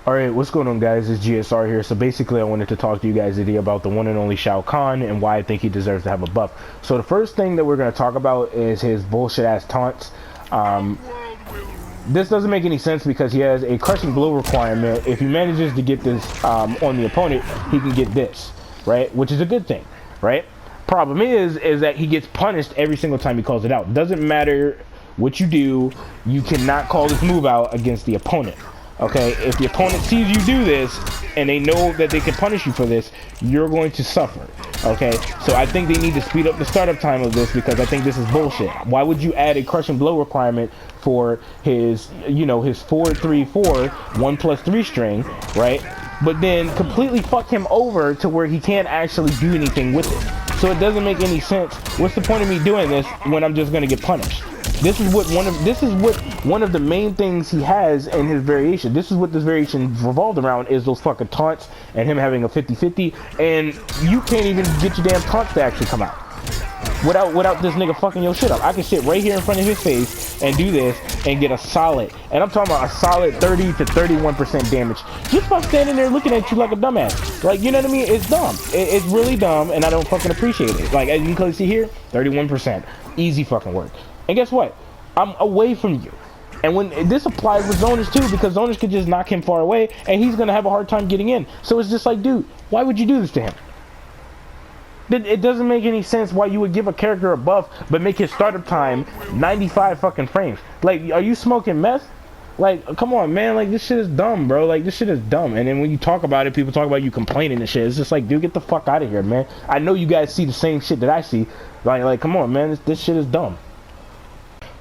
Alright, what's going on, guys? It's GSR here. So basically I wanted to talk to you guys today about the one and only Shao Kahn and why I think he deserves to have a buff. So the first thing that we're going to talk about is his bullshit ass taunts. This doesn't make any sense because he has a crushing blow requirement. If he manages to get this on the opponent, he can get this, right? Which is a good thing, right? Problem is that he gets punished every single time he calls it out. Doesn't matter what you do, you cannot call this move out against the opponent. Okay, if the opponent sees you do this and they know that they can punish you for this, you're going to suffer. Okay, so I think they need to speed up the startup time of this because I think this is bullshit. Why would you add a crushing blow requirement for his, you know, his 4-3-4 1+3 string, right? But then completely fuck him over to where he can't actually do anything with it. So it doesn't make any sense. What's the point of me doing this when I'm just going to get punished? This is what one of the main things he has in his variation. This is what this variation revolved around, is those fucking taunts and him having a 50-50, and you can't even get your damn taunts to actually come out without this nigga fucking your shit up. I can sit right here in front of his face and do this and get a solid, and I'm talking about a solid 30 to 31% damage just by standing there looking at you like a dumbass. Like, you know what I mean? It's dumb. It's really dumb, and I don't fucking appreciate it. Like, as you can clearly see here, 31%. Easy fucking work. And guess what? I'm away from you. And when this applies with zoners too, because zoners could just knock him far away and he's gonna have a hard time getting in. So it's just like, dude, why would you do this to him? It doesn't make any sense why you would give a character a buff but make his startup time 95 fucking frames. Like, are you smoking meth? Like, come on, man. Like, this shit is dumb, bro. Like, this shit is dumb. And then when you talk about it, people talk about you complaining and shit. It's just like, dude, get the fuck out of here, man. I know you guys see the same shit that I see. Like, come on, man. This shit is dumb.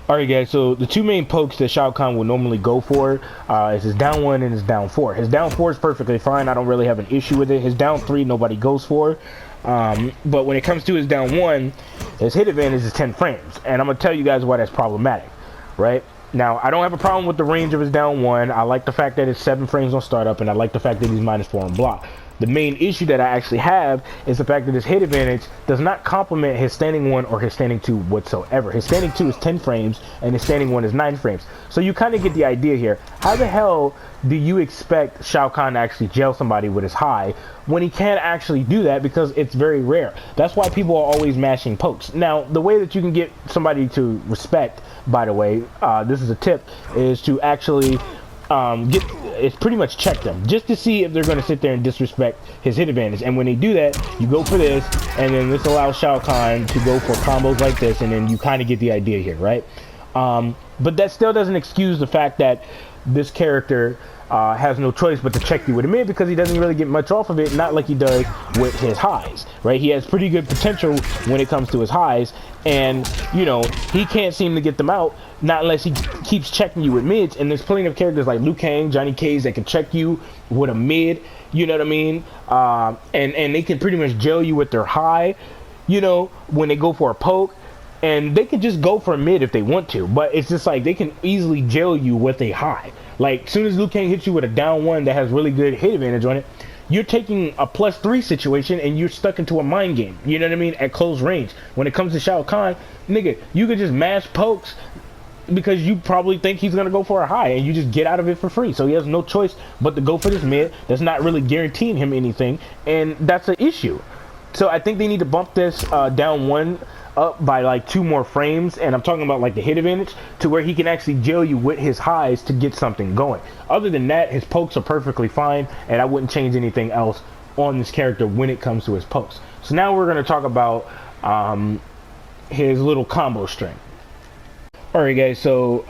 Alright guys, so the two main pokes that Shao Kahn will normally go for is his down 1 and his down 4. His down 4 is perfectly fine. I don't really have an issue with it. His down 3 nobody goes for. But when it comes to his down 1, his hit advantage is 10 frames. And I'm going to tell you guys why that's problematic, right? Now, I don't have a problem with the range of his down 1. I like the fact that it's 7 frames on startup, and I like the fact that he's -4 on block. The main issue that I actually have is the fact that his hit advantage does not complement his standing 1 or his standing 2 whatsoever. His standing 2 is 10 frames and his standing 1 is 9 frames. So you kind of get the idea here. How the hell do you expect Shao Kahn to actually jail somebody with his high when he can't actually do that, because it's very rare? That's why people are always mashing pokes. Now, the way that you can get somebody to respect, by the way, this is a tip, is to actually it's pretty much check them just to see if they're going to sit there and disrespect his hit advantage. And when they do that, you go for this, and then this allows Shao Kahn to go for combos like this, and then you kind of get the idea here, right? But that still doesn't excuse the fact that this character has no choice but to check you with a mid, because he doesn't really get much off of it, not like he does with his highs, right? He has pretty good potential when it comes to his highs, and you know, he can't seem to get them out, not unless he keeps checking you with mids. And there's plenty of characters like Liu Kang, Johnny Cage that can check you with a mid, you know what I mean? And they can pretty much jail you with their high, you know, when they go for a poke. And they can just go for a mid if they want to, but it's just like they can easily jail you with a high. Like, as soon as Liu Kang hits you with a down 1 that has really good hit advantage on it, you're taking a +3 situation and you're stuck into a mind game. You know what I mean? At close range. When it comes to Shao Kahn, nigga, you can just mash pokes because you probably think he's gonna go for a high, and you just get out of it for free. So he has no choice but to go for this mid that's not really guaranteeing him anything, and that's an issue. So I think they need to bump this down 1 up by like 2 more frames, and I'm talking about like the hit advantage, to where he can actually jail you with his highs to get something going. Other than that, his pokes are perfectly fine, and I wouldn't change anything else on this character when it comes to his pokes. So now we're going to talk about his little combo string. Alright guys, so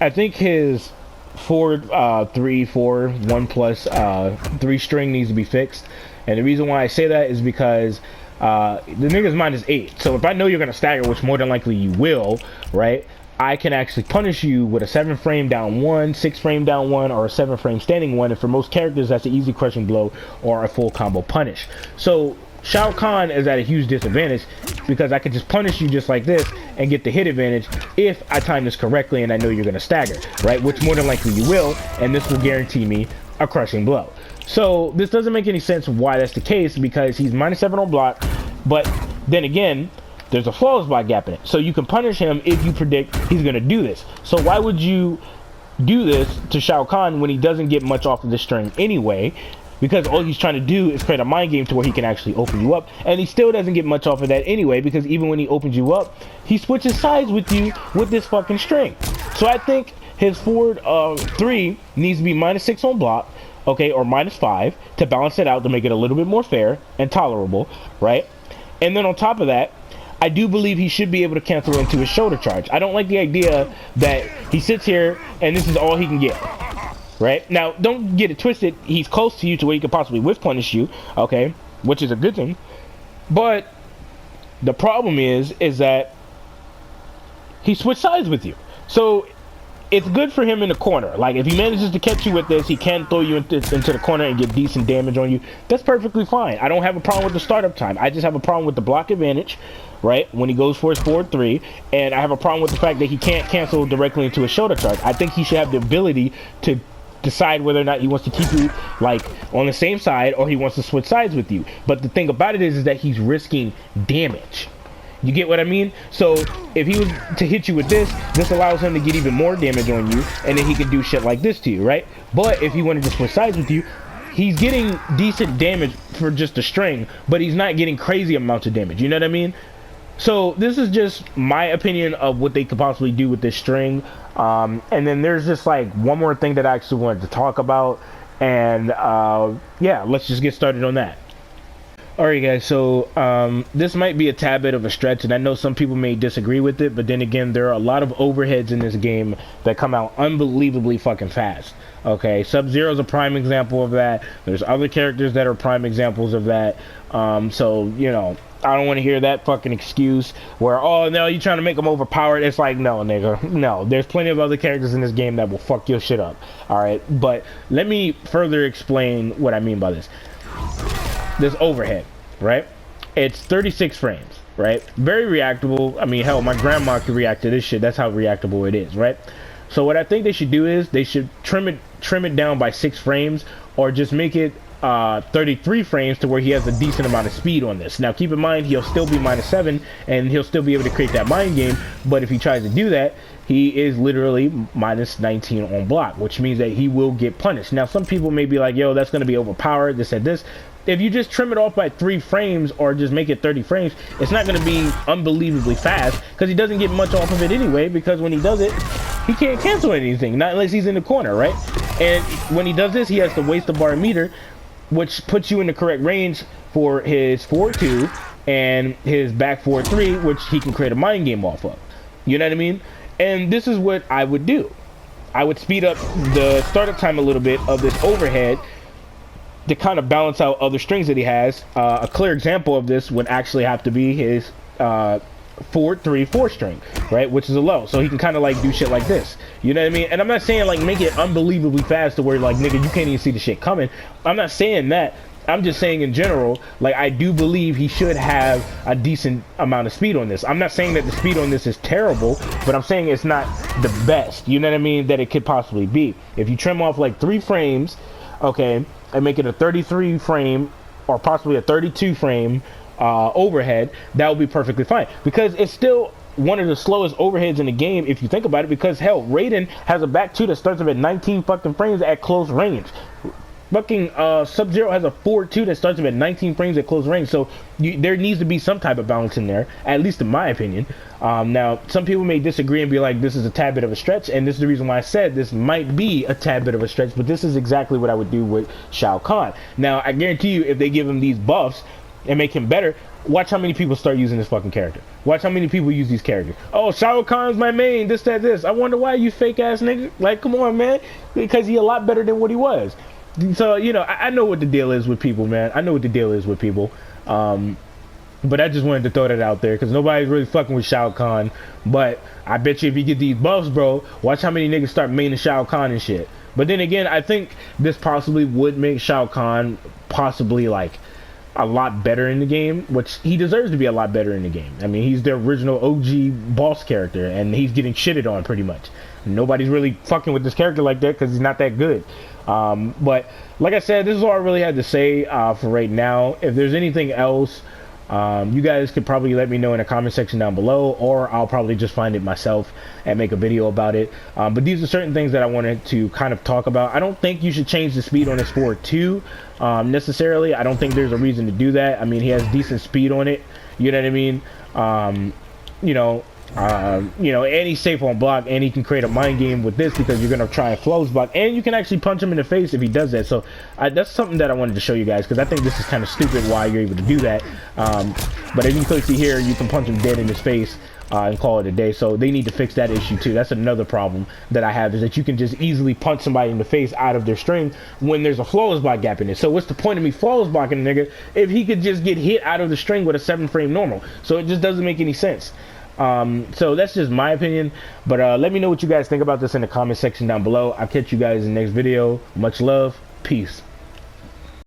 I think his 4-3-4 1+3 string needs to be fixed, and the reason why I say that is because the nigga's -8. So if I know you're gonna stagger, which more than likely you will, right, I can actually punish you with a 7 frame down 1, 6 frame down 1, or a 7 frame standing 1. And for most characters, that's an easy crushing blow or a full combo punish. So Shao Kahn is at a huge disadvantage because I could just punish you just like this and get the hit advantage if I time this correctly and I know you're gonna stagger, right? Which more than likely you will, and this will guarantee me a crushing blow. So this doesn't make any sense why that's the case, because he's -7 on block, but then again, there's a flawless block gap in it. So you can punish him if you predict he's going to do this. So why would you do this to Shao Kahn when he doesn't get much off of the string anyway, because all he's trying to do is create a mind game to where he can actually open you up, and he still doesn't get much off of that anyway, because even when he opens you up, he switches sides with you with this fucking string. So I think his forward 3 needs to be -6 on block, okay, or -5 to balance it out, to make it a little bit more fair and tolerable, right? And then on top of that, I do believe he should be able to cancel into his shoulder charge. I don't like the idea that he sits here and this is all he can get, right? Now, don't get it twisted. He's close to you to where he could possibly whiff punish you, okay, which is a good thing. But the problem is that he switched sides with you. So it's good for him in the corner. Like, if he manages to catch you with this, he can throw you into the corner and get decent damage on you. That's perfectly fine. I don't have a problem with the startup time. I just have a problem with the block advantage, right, when he goes for his forward 3, and I have a problem with the fact that he can't cancel directly into a shoulder charge. I think he should have the ability to decide whether or not he wants to keep you like on the same side or he wants to switch sides with you. But the thing about it is that he's risking damage. You get what I mean? So if he was to hit you with this allows him to get even more damage on you, and then he can do shit like this to you, right? But if he wanted to switch sides with you, he's getting decent damage for just a string, but he's not getting crazy amounts of damage. You know what I mean? So this is just my opinion of what they could possibly do with this string. And then there's just like one more thing that I actually wanted to talk about, and yeah, let's just get started on that. Alright guys, so this might be a tad bit of a stretch, and I know some people may disagree with it, but then again, there are a lot of overheads in this game that come out unbelievably fucking fast. Okay, Sub-Zero is a prime example of that. There's other characters that are prime examples of that. So, you know, I don't want to hear that fucking excuse where, oh no, you're trying to make them overpowered. It's like, no, nigga, no. There's plenty of other characters in this game that will fuck your shit up. Alright, but let me further explain what I mean by this. This overhead, right? It's 36 frames, right? Very reactable. I mean, hell, my grandma could react to this shit. That's how reactable it is, right? So what I think they should do is they should trim it down by 6 frames, or just make it 33 frames to where he has a decent amount of speed on this. Now keep in mind, he'll still be -7 and he'll still be able to create that mind game, but if he tries to do that, he is literally -19 on block, which means that he will get punished. Now some people may be like, yo, that's going to be overpowered, this and this. If you just trim it off by 3 frames or just make it 30 frames, it's not going to be unbelievably fast, because he doesn't get much off of it anyway, because when he does it, he can't cancel anything, not unless he's in the corner, right? And when he does this, he has to waste the bar meter, which puts you in the correct range for his forward 2 and his back forward 3, which he can create a mind game off of. You know what I mean? And this is what I would do. I would speed up the startup time a little bit of this overhead to kind of balance out other strings that he has. A clear example of this would actually have to be his forward 3/4 string, right, which is a low, so he can kind of like do shit like this. You know what I mean? And I'm not saying like make it unbelievably fast to where like, nigga, you can't even see the shit coming. I'm not saying that. I'm just saying in general, like, I do believe he should have a decent amount of speed on this. I'm not saying that the speed on this is terrible, but I'm saying it's not the best, you know what I mean, that it could possibly be. If you trim off like 3 frames, okay, and make it a 33 frame or possibly a 32 frame overhead, that would be perfectly fine, because it's still one of the slowest overheads in the game if you think about it, because hell, Raiden has a back 2 that starts up at 19 fucking frames at close range. Fucking Sub-Zero has a forward 2 that starts up at 19 frames at close range, so there needs to be some type of balance in there, at least in my opinion. Now, some people may disagree and be like, this is a tad bit of a stretch, and this is the reason why I said this might be a tad bit of a stretch, but this is exactly what I would do with Shao Kahn. Now, I guarantee you, if they give him these buffs and make him better, watch how many people start using this fucking character. Watch how many people use these characters. Oh, Shao Kahn's my main, this, that, this. I wonder why, you fake ass nigga. Like, come on, man. Because he a lot better than what he was. So, you know, I know what the deal is with people, man. I know what the deal is with people. But I just wanted to throw that out there, because nobody's really fucking with Shao Kahn. But I bet you if you get these buffs, bro, watch how many niggas start maining Shao Kahn and shit. But then again, I think this possibly would make Shao Kahn possibly, like, a lot better in the game, which he deserves to be a lot better in the game. I mean, he's the original OG boss character, and he's getting shitted on pretty much. Nobody's really fucking with this character like that because he's not that good. But like I said, this is all I really had to say for right now. If there's anything else You guys could probably let me know in the comment section down below, or I'll probably just find it myself and make a video about it. But these are certain things that I wanted to kind of talk about. I don't think you should change the speed on this 4.2 necessarily. I don't think there's a reason to do that. I mean, he has decent speed on it, you know what I mean? And he's safe on block, and he can create a mind game with this because you're gonna try and flawless block, and you can actually punch him in the face if he does that. So that's something that I wanted to show you guys, because I think this is kind of stupid why you're able to do that. But as you can see here, you can punch him dead in his face and call it a day. So they need to fix that issue too. That's another problem that I have, is that you can just easily punch somebody in the face out of their string when there's a flawless block gap in it. So what's the point of me flawless blocking a nigga if he could just get hit out of the string with a 7-frame normal? So it just doesn't make any sense. So that's just my opinion, but let me know what you guys think about this in the comment section down below. I'll catch you guys in the next video. Much love, peace.